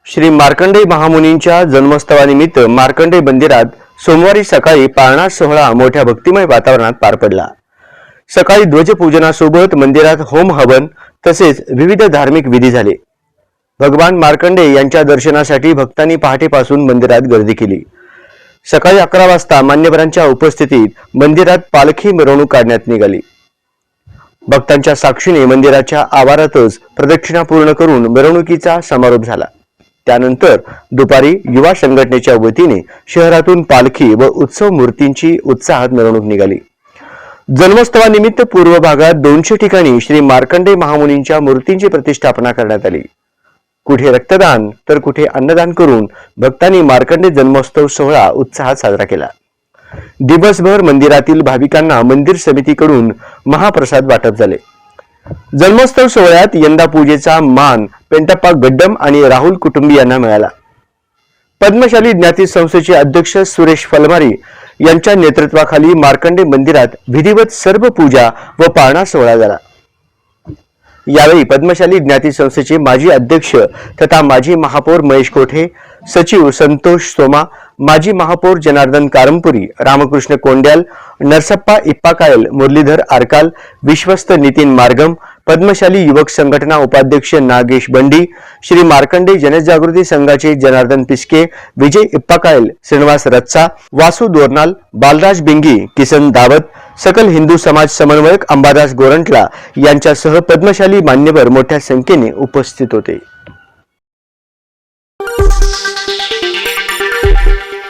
श्री मार्कंडेय महामुनींच्या जन्मोत्सवानिमित्त मार्कंडेय मंदिरात सोमवारी सकाळी पाळणा सोहळा मोठ्या भक्तिमय वातावरणात पार पडला। सकाळी ध्वजपूजनासोबत मंदिरात होम हवन तसेच विविध धार्मिक विधी झाले। भगवान मार्कंडेय यांच्या दर्शनासाठी भक्तांनी पहाटेपासून मंदिरात गर्दी केली। सकाळी 11 वाजता मान्यवरांच्या उपस्थितीत मंदिरात पालखी मिरवणूक काढण्यात निघाली। भक्तांच्या साक्षीने मंदिराच्या आवारातच प्रदक्षिणा पूर्ण करून मिरवणुकीचा समारोप झाला। त्यानंतर दुपारी युवा संघटनेच्या वतीने शहरातून पालखी व उत्सव मूर्तींची उत्साहात मिरवणूक निघाली। जन्मोत्सवानिमित्त पूर्व भागात 200 ठिकाणी श्री मार्कंडेय महामुनींच्या मूर्तींची प्रतिष्ठापना करण्यात आली। कुठे रक्तदान तर कुठे अन्नदान करून भक्तांनी मार्कंडेय जन्मोत्सव सोहळा उत्साहात साजरा केला। दिवसभर मंदिरातील भाविकांना मंदिर समितीकडून महाप्रसाद वाटप झाले। जन्मोत्सव सोहळ्यात यंदा पूजेचा मान पेंटप्पा गड्डम आणि राहुल कुटुंबीयांना मिळाला। पद्मशाली ज्ञाती संस्थेचे अध्यक्ष सुरेश फलमारी यांच्या नेतृत्वाखाली मार्कंडेय मंदिरात विधिवत सर्व पूजा व पाळणा सोहळा झाला। यावेळी पद्मशाली ज्ञाती संस्थेचे माजी अध्यक्ष तथा माजी महापौर महेश कोठे, सचिव संतोष सोमा, माजी महापौर जनार्दन कारंपुरी, रामकृष्ण कोंड्याल, नरसप्पा इप्पाकायल, मुरलीधर आरकाल, विश्वस्त नितीन मार्गम, पद्मशाली युवक संघटना उपाध्यक्ष नागेश बंडी, श्री मार्कंडेय जनजागृती संघाचे जनार्दन पिस्के, विजय इप्पाकायल, श्रीनिवास रच्चा, वासू दोरनाल, बालराज बिंगी, किसन दावत, सकल हिंदू समाज समन्वयक अंबादास गोरंटला यांच्यासह पद्मशाली मान्यवर मोठ्या संख्येने उपस्थित होते।